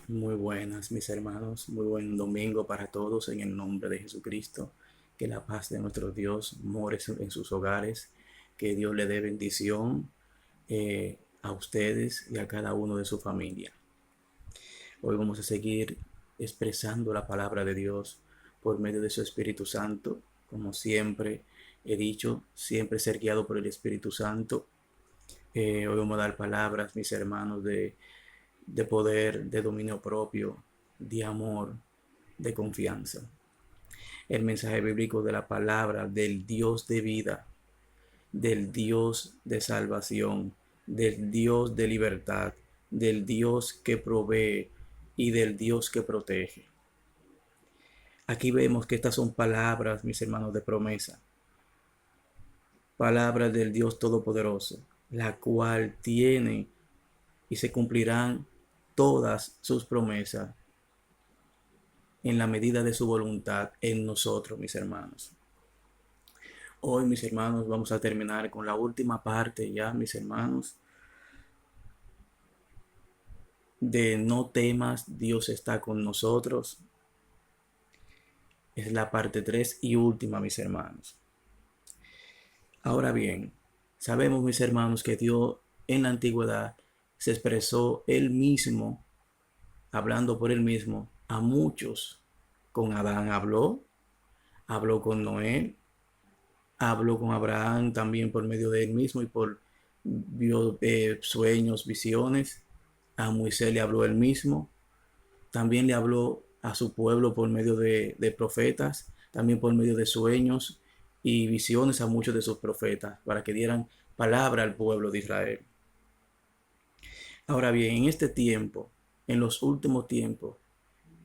Muy buenas, mis hermanos. Muy buen domingo para todos en el nombre de Jesucristo. Que la paz de nuestro Dios more en sus hogares. Que Dios le dé bendición a ustedes y a cada uno de su familia. Hoy vamos a seguir expresando la palabra de Dios por medio de su Espíritu Santo. Como siempre he dicho, siempre ser guiado por el Espíritu Santo. Hoy vamos a dar palabras, mis hermanos, de poder, de dominio propio, de amor, de confianza. El mensaje bíblico de la palabra del Dios de vida, del Dios de salvación, del Dios de libertad, del Dios que provee y del Dios que protege. Aquí vemos que estas son palabras, mis hermanos, de promesa. Palabras del Dios Todopoderoso, la cual tiene y se cumplirán todas sus promesas en la medida de su voluntad en nosotros, mis hermanos. Hoy, mis hermanos, vamos a terminar con la última parte ya, mis hermanos, de no temas, Dios está con nosotros. Es la parte 3 y última, mis hermanos. Ahora bien, sabemos, mis hermanos, que Dios en la antigüedad se expresó él mismo, hablando por él mismo, a muchos. Con Adán habló con Noé, habló con Abraham también por medio de él mismo y por sueños, visiones. A Moisés le habló él mismo. También le habló a su pueblo por medio de profetas, también por medio de sueños y visiones a muchos de sus profetas para que dieran palabra al pueblo de Israel. Ahora bien, en este tiempo, en los últimos tiempos,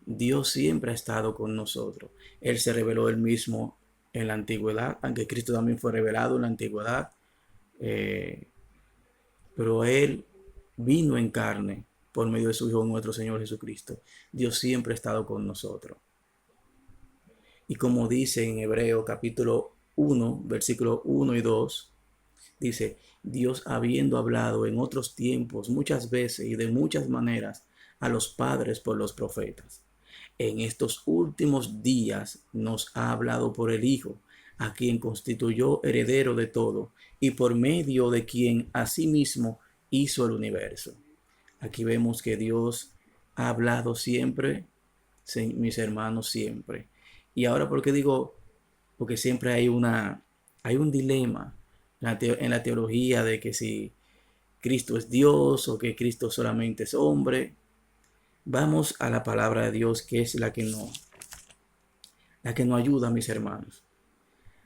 Dios siempre ha estado con nosotros. Él se reveló él mismo en la antigüedad, aunque Cristo también fue revelado en la antigüedad, eh, pero Él vino en carne por medio de su Hijo nuestro Señor Jesucristo. Dios siempre ha estado con nosotros. Y como dice en Hebreo capítulo 1, versículos 1 y 2, dice, Dios habiendo hablado en otros tiempos muchas veces y de muchas maneras a los padres por los profetas, en estos últimos días nos ha hablado por el Hijo, a quien constituyó heredero de todo y por medio de quien asimismo hizo el universo. Aquí vemos que Dios ha hablado siempre, mis hermanos, siempre. Y ahora, ¿por qué digo? Porque siempre hay un dilema en la teología de que si Cristo es Dios o que Cristo solamente es hombre. Vamos a la palabra de Dios, que es la que nos ayuda, mis hermanos.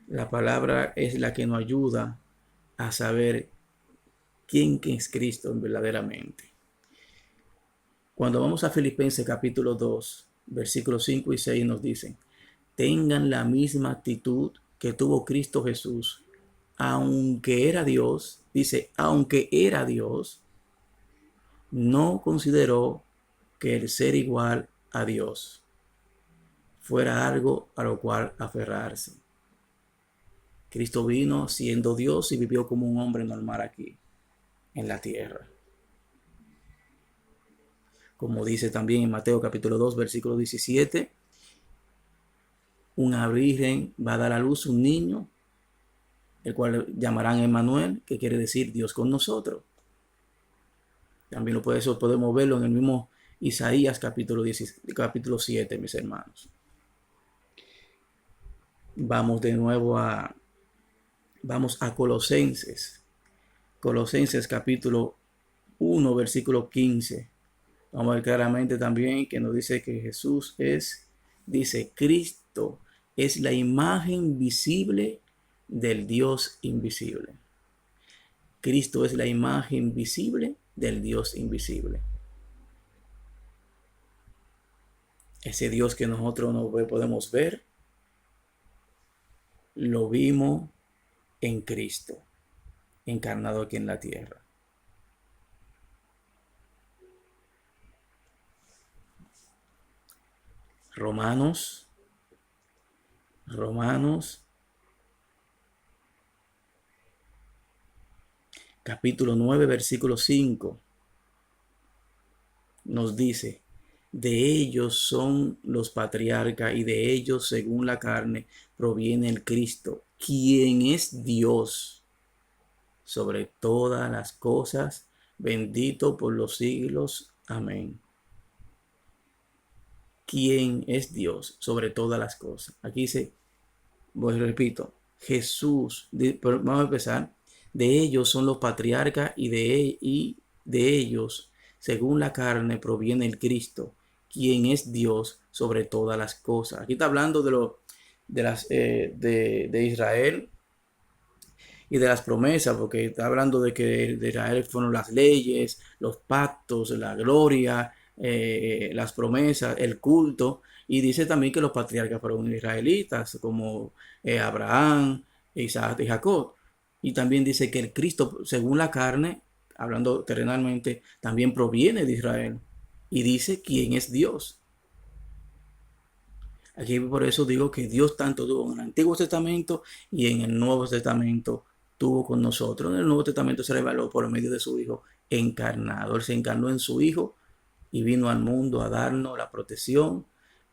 La palabra es la que nos ayuda a saber quién es Cristo verdaderamente. Cuando vamos a Filipenses capítulo 2, versículos 5 y 6 nos dicen, tengan la misma actitud que tuvo Cristo Jesús, aunque era Dios, dice, aunque era Dios, no consideró que el ser igual a Dios fuera algo a lo cual aferrarse. Cristo vino siendo Dios y vivió como un hombre normal aquí, en la tierra. Como dice también en Mateo capítulo 2, versículo 17, una virgen va a dar a luz un niño, el cual llamarán Emmanuel, que quiere decir Dios con nosotros. También podemos verlo en el mismo Isaías capítulo 7, mis hermanos. Vamos de nuevo vamos a Colosenses. Colosenses capítulo 1, versículo 15. Vamos a ver claramente también que nos dice que Jesús dice, Cristo es la imagen visible del Dios invisible. Cristo es la imagen visible del Dios invisible. Ese Dios que nosotros no podemos ver, lo vimos en Cristo, encarnado aquí en la tierra. Romanos capítulo 9, versículo 5 nos dice, De ellos son los patriarcas y de ellos, según la carne, proviene el Cristo, quien es Dios sobre todas las cosas, bendito por los siglos. Amén. Quien es Dios sobre todas las cosas. Aquí dice, repito, Jesús, vamos a empezar, de ellos son los patriarcas y de ellos, según la carne, proviene el Cristo, quien es Dios sobre todas las cosas. Aquí está hablando de Israel y de las promesas, porque está hablando de que de Israel fueron las leyes, los pactos, la gloria, las promesas, el culto, y dice también que los patriarcas fueron israelitas, como Abraham, Isaac y Jacob. Y también dice que el Cristo, según la carne, hablando terrenalmente, también proviene de Israel. Y dice quién es Dios. Aquí por eso digo que Dios tanto tuvo en el Antiguo Testamento y en el Nuevo Testamento tuvo con nosotros. En el Nuevo Testamento se reveló por medio de su Hijo encarnado. Él se encarnó en su Hijo y vino al mundo a darnos la protección,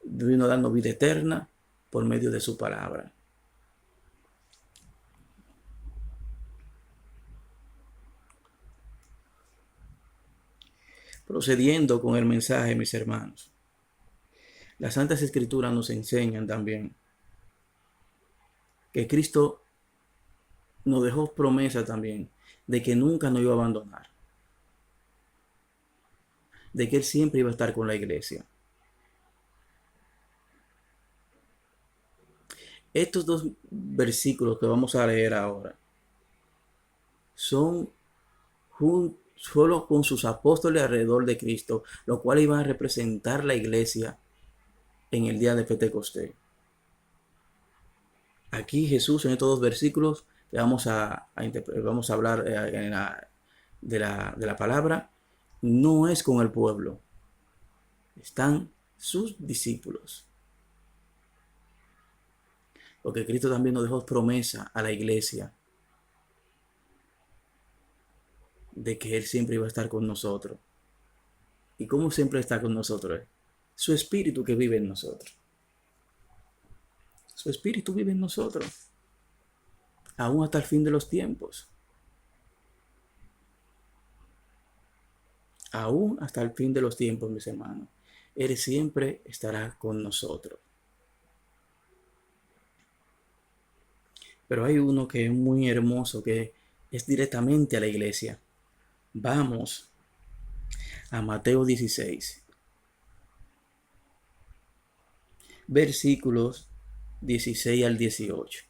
vino a darnos vida eterna por medio de su palabra. Procediendo con el mensaje, mis hermanos. Las Santas Escrituras nos enseñan también que Cristo nos dejó promesa también de que nunca nos iba a abandonar, de que Él siempre iba a estar con la iglesia. Estos dos versículos que vamos a leer ahora son solo con sus apóstoles alrededor de Cristo, lo cual iban a representar la iglesia en el día de Pentecostés. Aquí Jesús en estos dos versículos que vamos a hablar de la palabra, no es con el pueblo, están sus discípulos. Porque Cristo también nos dejó promesa a la iglesia de que Él siempre iba a estar con nosotros. ¿Y cómo siempre está con nosotros? Su espíritu que vive en nosotros. Su espíritu vive en nosotros, aún hasta el fin de los tiempos. Aún hasta el fin de los tiempos, mis hermanos. Él siempre estará con nosotros. Pero hay uno que es muy hermoso, que es directamente a la iglesia. Vamos a Mateo 16, versículos 16 al 18.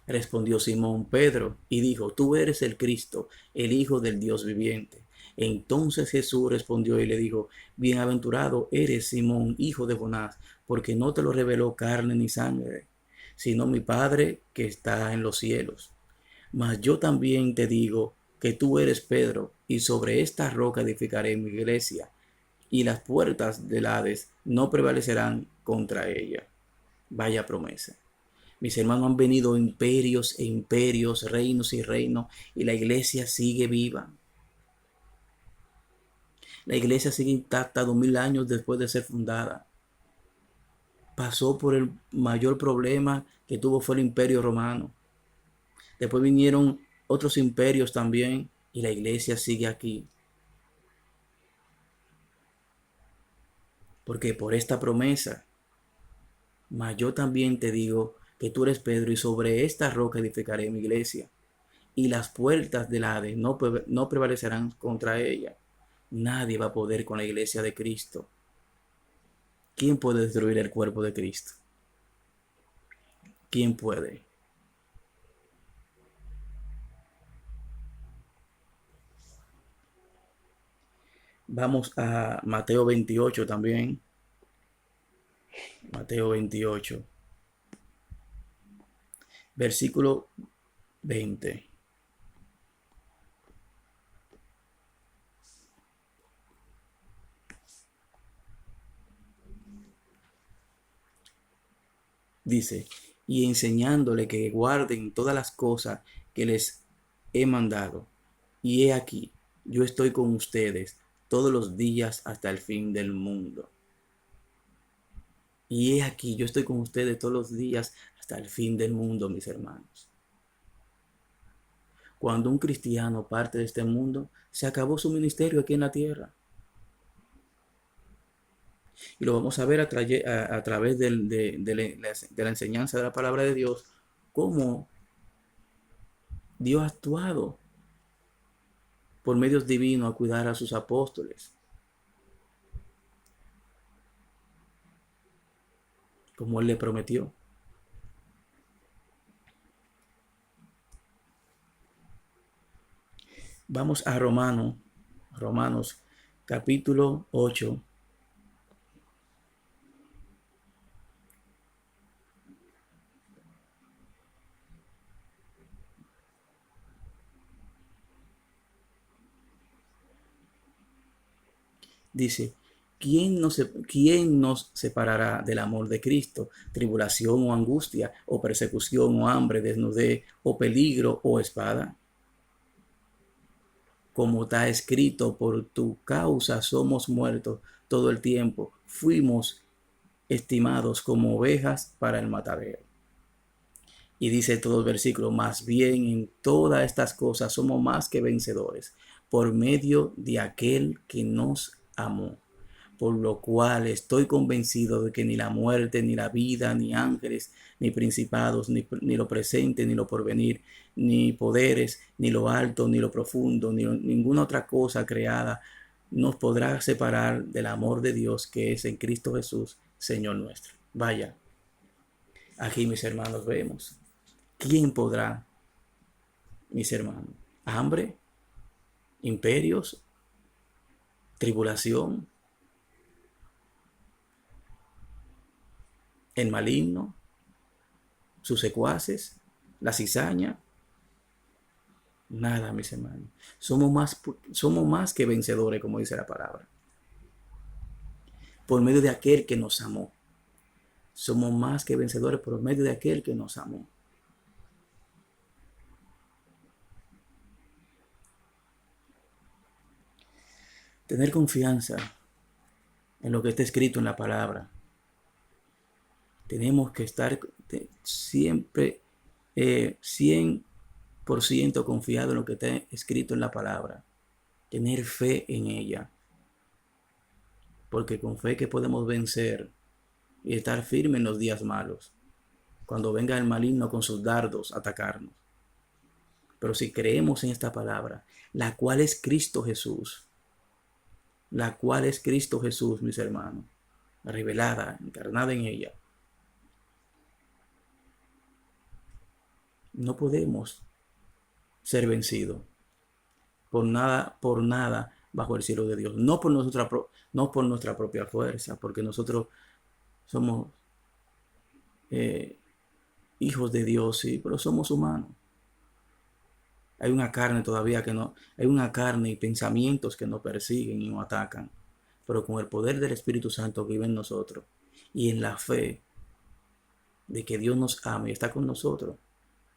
Respondió Simón Pedro y dijo, tú eres el Cristo, el Hijo del Dios viviente. Entonces Jesús respondió y le dijo, bienaventurado eres Simón, hijo de Jonás, porque no te lo reveló carne ni sangre, sino mi Padre que está en los cielos. Mas yo también te digo que tú eres Pedro, y sobre esta roca edificaré mi iglesia, y las puertas del Hades no prevalecerán contra ella. Vaya promesa. Mis hermanos, han venido imperios e imperios, reinos y reinos, y la iglesia sigue viva. La iglesia sigue intacta 2000 años después de ser fundada. Pasó por el mayor problema que tuvo fue el imperio romano. Después vinieron otros imperios también y la iglesia sigue aquí. Porque por esta promesa, mas yo también te digo que tú eres Pedro y sobre esta roca edificaré mi iglesia y las puertas del Hades no prevalecerán contra ella. Nadie va a poder con la iglesia de Cristo. ¿Quién puede destruir el cuerpo de Cristo? ¿Quién puede? Vamos a Mateo 28 también. Mateo 28, versículo 20. Dice, y enseñándole que guarden todas las cosas que les he mandado, y he aquí, yo estoy con ustedes todos los días hasta el fin del mundo. Y he aquí, yo estoy con ustedes todos los días hasta el fin del mundo, mis hermanos. Cuando un cristiano parte de este mundo, se acabó su ministerio aquí en la tierra. Y lo vamos a ver a través de la enseñanza de la palabra de Dios, cómo Dios ha actuado por medios divinos a cuidar a sus apóstoles, como Él le prometió. Vamos a Romanos capítulo 8. Dice, ¿quién nos separará del amor de Cristo? ¿Tribulación o angustia, o persecución o hambre, desnudez o peligro o espada? Como está escrito, por tu causa somos muertos todo el tiempo. Fuimos estimados como ovejas para el matadero. Y dice todo el versículo, más bien en todas estas cosas somos más que vencedores por medio de aquel que nos amó. Por lo cual estoy convencido de que ni la muerte, ni la vida, ni ángeles, ni principados, ni lo presente, ni lo porvenir, ni poderes, ni lo alto, ni lo profundo, ni ninguna otra cosa creada nos podrá separar del amor de Dios que es en Cristo Jesús, Señor nuestro. Vaya, aquí mis hermanos vemos. ¿Quién podrá, mis hermanos? ¿Hambre? ¿Imperios? ¿Tribulación? ¿El maligno? ¿Sus secuaces? ¿La cizaña? Nada, mis hermanos. Somos más que vencedores, como dice la palabra. Por medio de aquel que nos amó. Somos más que vencedores por medio de aquel que nos amó. Tener confianza en lo que está escrito en la palabra. Tenemos que estar siempre 100% confiado en lo que está escrito en la palabra. Tener fe en ella. Porque con fe que podemos vencer y estar firmes en los días malos. Cuando venga el maligno con sus dardos a atacarnos. Pero si creemos en esta palabra, la cual es Cristo Jesús. La cual es Cristo Jesús, mis hermanos. Revelada, encarnada en ella. No podemos ser vencidos por nada bajo el cielo de Dios. No por nuestra propia fuerza, porque nosotros somos hijos de Dios, sí, pero somos humanos. Hay una carne todavía hay una carne y pensamientos que nos persiguen y nos atacan. Pero con el poder del Espíritu Santo que vive en nosotros y en la fe de que Dios nos ama y está con nosotros,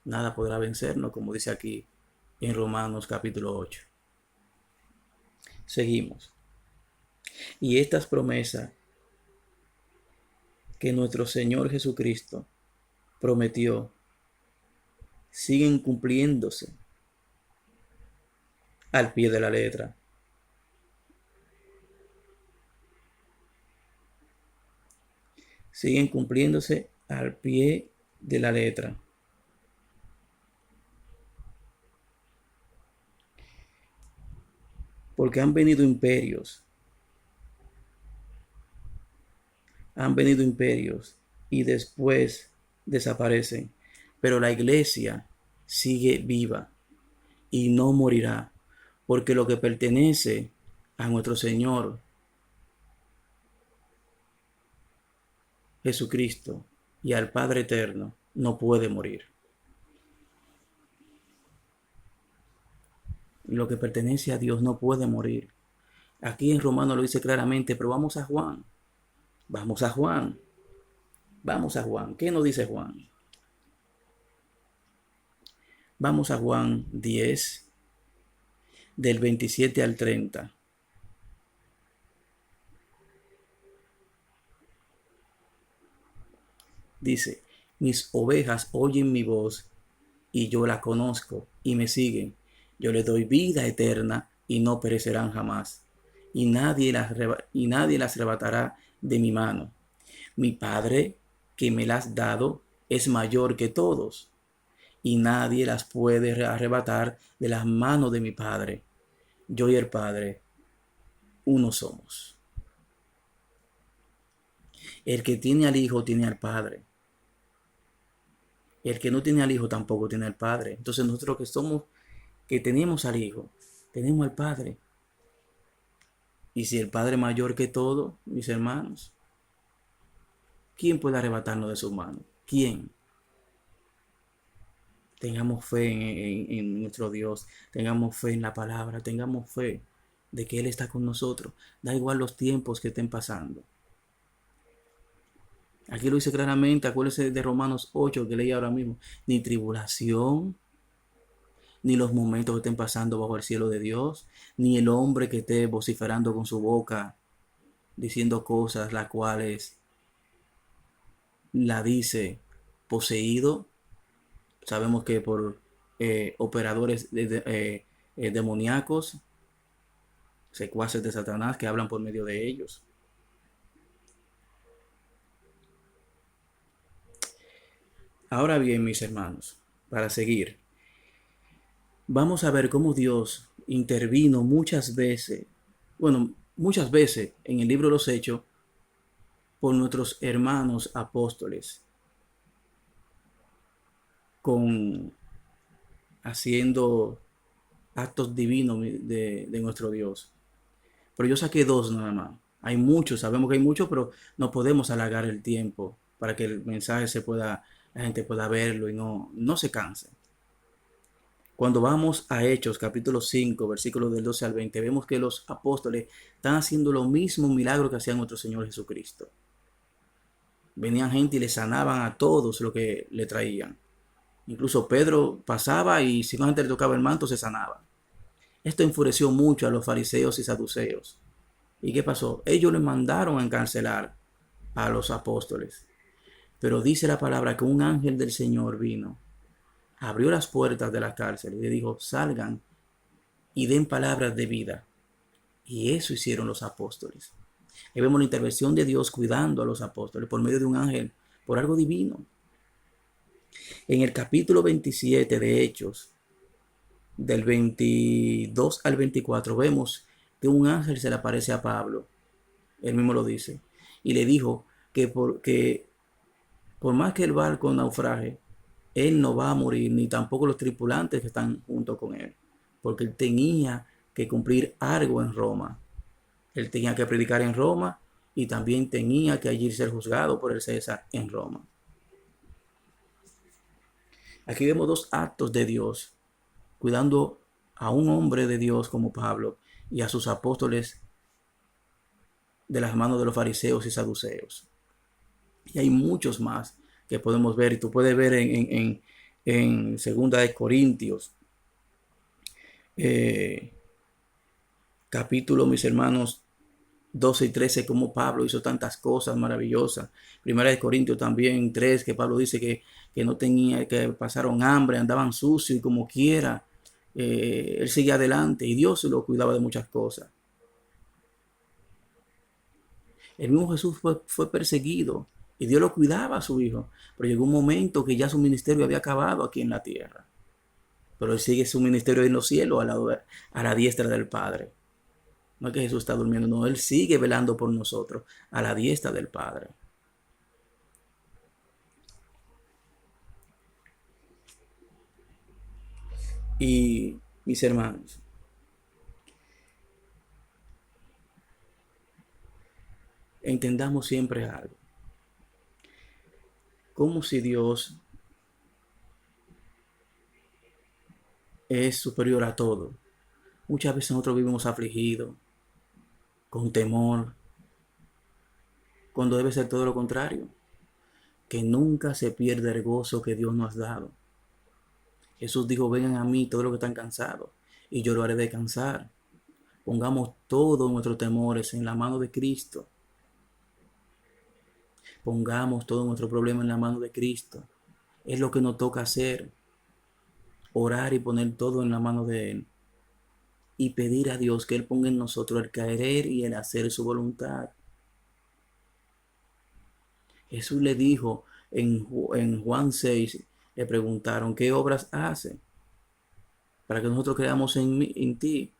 nada podrá vencernos, como dice aquí en Romanos capítulo 8. Seguimos. Y estas promesas que nuestro Señor Jesucristo prometió siguen cumpliéndose al pie de la letra. Siguen cumpliéndose al pie de la letra. Porque han venido imperios y después desaparecen. Pero la iglesia sigue viva y no morirá, porque lo que pertenece a nuestro Señor Jesucristo y al Padre Eterno no puede morir. Lo que pertenece a Dios no puede morir. Aquí en Romanos lo dice claramente, pero vamos a Juan. Vamos a Juan. Vamos a Juan. ¿Qué nos dice Juan? Vamos a Juan 10, del 27 al 30. Dice, mis ovejas oyen mi voz y yo la conozco y me siguen. Yo les doy vida eterna y no perecerán jamás. Y nadie las arrebatará de mi mano. Mi Padre que me las ha dado es mayor que todos y nadie las puede arrebatar de las manos de mi Padre. Yo y el Padre, uno somos. El que tiene al Hijo tiene al Padre. El que no tiene al Hijo tampoco tiene al Padre. Entonces nosotros que tenemos al Hijo, tenemos al Padre. Y si el Padre es mayor que todo, mis hermanos, ¿quién puede arrebatarnos de sus manos? ¿Quién? Tengamos fe en nuestro Dios, tengamos fe en la palabra, tengamos fe de que Él está con nosotros. Da igual los tiempos que estén pasando. Aquí lo dice claramente, acuérdense de Romanos 8 que leí ahora mismo. Ni tribulación, ni los momentos que estén pasando bajo el cielo de Dios, ni el hombre que esté vociferando con su boca, diciendo cosas las cuales la dice poseído. Sabemos que por operadores demoníacos, secuaces de Satanás que hablan por medio de ellos. Ahora bien, mis hermanos, para seguir, vamos a ver cómo Dios intervino muchas veces en el libro de los Hechos por nuestros hermanos apóstoles, con haciendo actos divinos de nuestro Dios. Pero yo saqué dos nada más. Hay muchos, sabemos que hay muchos, pero no podemos alargar el tiempo para que el mensaje la gente pueda verlo y no se canse. Cuando vamos a Hechos, capítulo 5, versículos del 12 al 20, vemos que los apóstoles están haciendo lo mismo milagro que hacía nuestro Señor Jesucristo. Venían gente y le sanaban a todos lo que le traían. Incluso Pedro pasaba y si no gente le tocaba el manto, se sanaba. Esto enfureció mucho a los fariseos y saduceos. ¿Y qué pasó? Ellos le mandaron a encarcelar a los apóstoles. Pero dice la palabra que un ángel del Señor vino, abrió las puertas de la cárcel y le dijo, salgan y den palabras de vida. Y eso hicieron los apóstoles. Ahí vemos la intervención de Dios cuidando a los apóstoles por medio de un ángel, por algo divino. En el capítulo 27 de Hechos, del 22 al 24, vemos que un ángel se le aparece a Pablo. Él mismo lo dice. Y le dijo que por más que el barco naufrague, él no va a morir, ni tampoco los tripulantes que están junto con él. Porque él tenía que cumplir algo en Roma. Él tenía que predicar en Roma y también tenía que allí ser juzgado por el César en Roma. Aquí vemos dos actos de Dios, cuidando a un hombre de Dios como Pablo y a sus apóstoles de las manos de los fariseos y saduceos. Y hay muchos más que podemos ver, y tú puedes ver en Segunda de Corintios, capítulo, mis hermanos, 12 y 13, como Pablo hizo tantas cosas maravillosas. Primera de Corintios también 3, que Pablo dice que no tenía, que pasaron hambre, andaban sucios y como quiera. Él seguía adelante y Dios lo cuidaba de muchas cosas. El mismo Jesús fue perseguido y Dios lo cuidaba a su hijo. Pero llegó un momento que ya su ministerio había acabado aquí en la tierra. Pero él sigue su ministerio en los cielos a la diestra del Padre. No es que Jesús está durmiendo, no, Él sigue velando por nosotros a la diestra del Padre. Y mis hermanos, entendamos siempre algo. Como si Dios es superior a todo. Muchas veces nosotros vivimos afligidos, con temor, cuando debe ser todo lo contrario. Que nunca se pierda el gozo que Dios nos ha dado. Jesús dijo, vengan a mí todos los que están cansados y yo lo haré descansar. Pongamos todos nuestros temores en la mano de Cristo. Pongamos todo nuestro problema en la mano de Cristo. Es lo que nos toca hacer. Orar y poner todo en la mano de Él. Y pedir a Dios que Él ponga en nosotros el querer y el hacer su voluntad. Jesús le dijo en Juan 6, le preguntaron, ¿qué obras hace? Para que nosotros creamos en ti.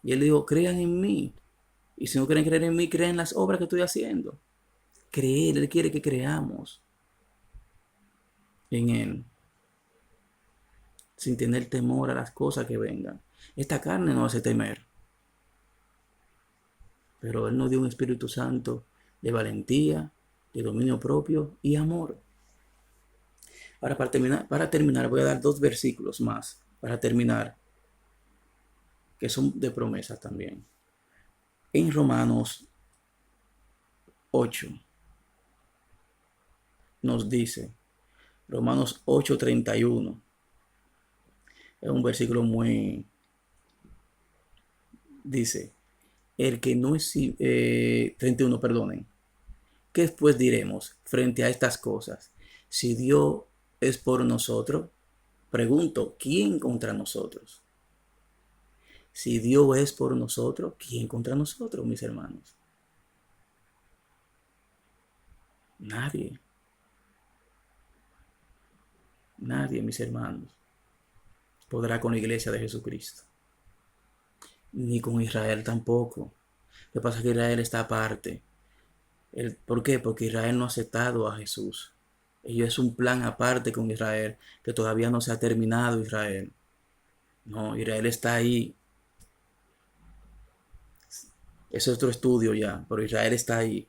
Y Él dijo, crean en mí. Y si no quieren creer en mí, crean en las obras que estoy haciendo. Creer, Él quiere que creamos en Él, sin tener temor a las cosas que vengan. Esta carne no hace temer, pero Él nos dio un Espíritu Santo de valentía, de dominio propio y amor. Ahora, para terminar, voy a dar 2 versículos más, para terminar, que son de promesa también. En Romanos 8 nos dice, Romanos 8:31, es un versículo dice, el que no es, 31, perdonen, ¿qué después diremos frente a estas cosas? Si Dios es por nosotros, pregunto, ¿quién contra nosotros? Si Dios es por nosotros, ¿quién contra nosotros, mis hermanos? Nadie. Nadie, mis hermanos, podrá con la iglesia de Jesucristo. Ni con Israel tampoco. Lo que pasa es que Israel está aparte. ¿Por qué? Porque Israel no ha aceptado a Jesús. Ellos es un plan aparte con Israel, que todavía no se ha terminado Israel. No, Israel está ahí. Eso es otro estudio ya, pero Israel está ahí.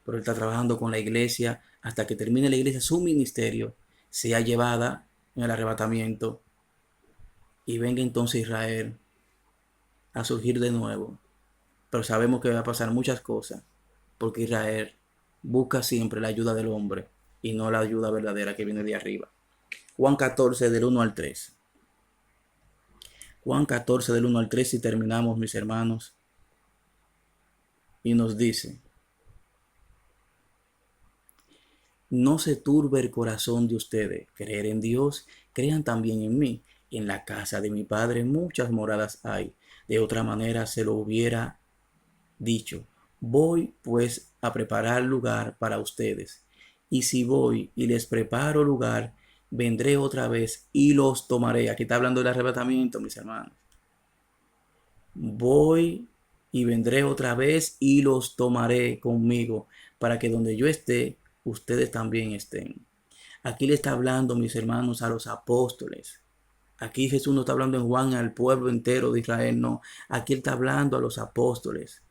Pero él está trabajando con la iglesia hasta que termine la iglesia su ministerio, sea llevada en el arrebatamiento y venga entonces Israel a surgir de nuevo. Pero sabemos que va a pasar muchas cosas, porque Israel busca siempre la ayuda del hombre y no la ayuda verdadera que viene de arriba. Juan 14 del 1 al 3. Juan 14 del 1 al 3 y terminamos, mis hermanos. Y nos dice, no se turbe el corazón de ustedes. Creer en Dios, crean también en mí. En la casa de mi Padre muchas moradas hay. De otra manera se lo hubiera dicho. Voy pues a preparar lugar para ustedes. Y si voy y les preparo lugar, vendré otra vez y los tomaré. Aquí está hablando del arrebatamiento, mis hermanos. Voy y vendré otra vez y los tomaré conmigo, para que donde yo esté, ustedes también estén. Aquí le está hablando, mis hermanos, a los apóstoles. Aquí Jesús no está hablando en Juan al pueblo entero de Israel, no. Aquí él está hablando a los apóstoles.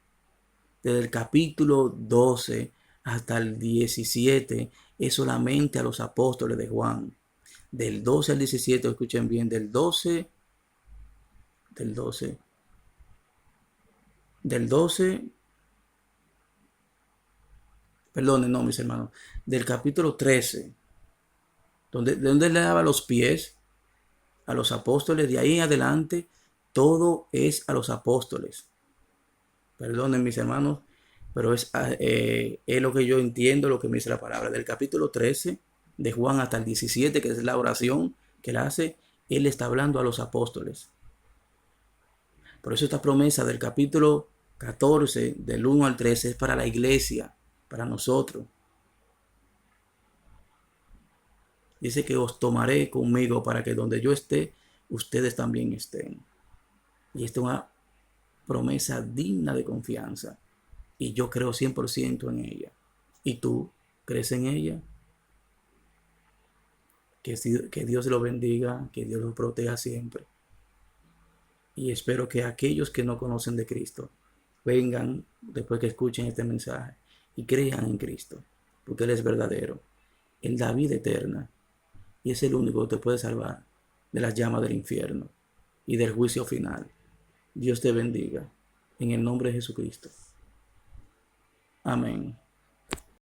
Desde el capítulo 12 hasta el 17 es solamente a los apóstoles de Juan. Del 12 al 17, escuchen bien, del 12, del 12, del 12, perdonen, no, mis hermanos, del capítulo 13, donde le daba los pies a los apóstoles, de ahí en adelante, todo es a los apóstoles. Perdonen, mis hermanos, pero es lo que yo entiendo, lo que me dice la palabra. Del capítulo 13 de Juan hasta el 17, que es la oración que él hace, él está hablando a los apóstoles. Por eso esta promesa del capítulo 14, del 1 al 13, es para la iglesia, para nosotros. Dice que os tomaré conmigo para que donde yo esté, ustedes también estén. Y esta es una promesa digna de confianza. Y yo creo 100% en ella. ¿Y tú crees en ella? Que Dios lo bendiga, que Dios lo proteja siempre. Y espero que aquellos que no conocen de Cristo vengan después que escuchen este mensaje y crean en Cristo, porque Él es verdadero. Él da vida eterna y es el único que te puede salvar de las llamas del infierno y del juicio final. Dios te bendiga en el nombre de Jesucristo. Amén.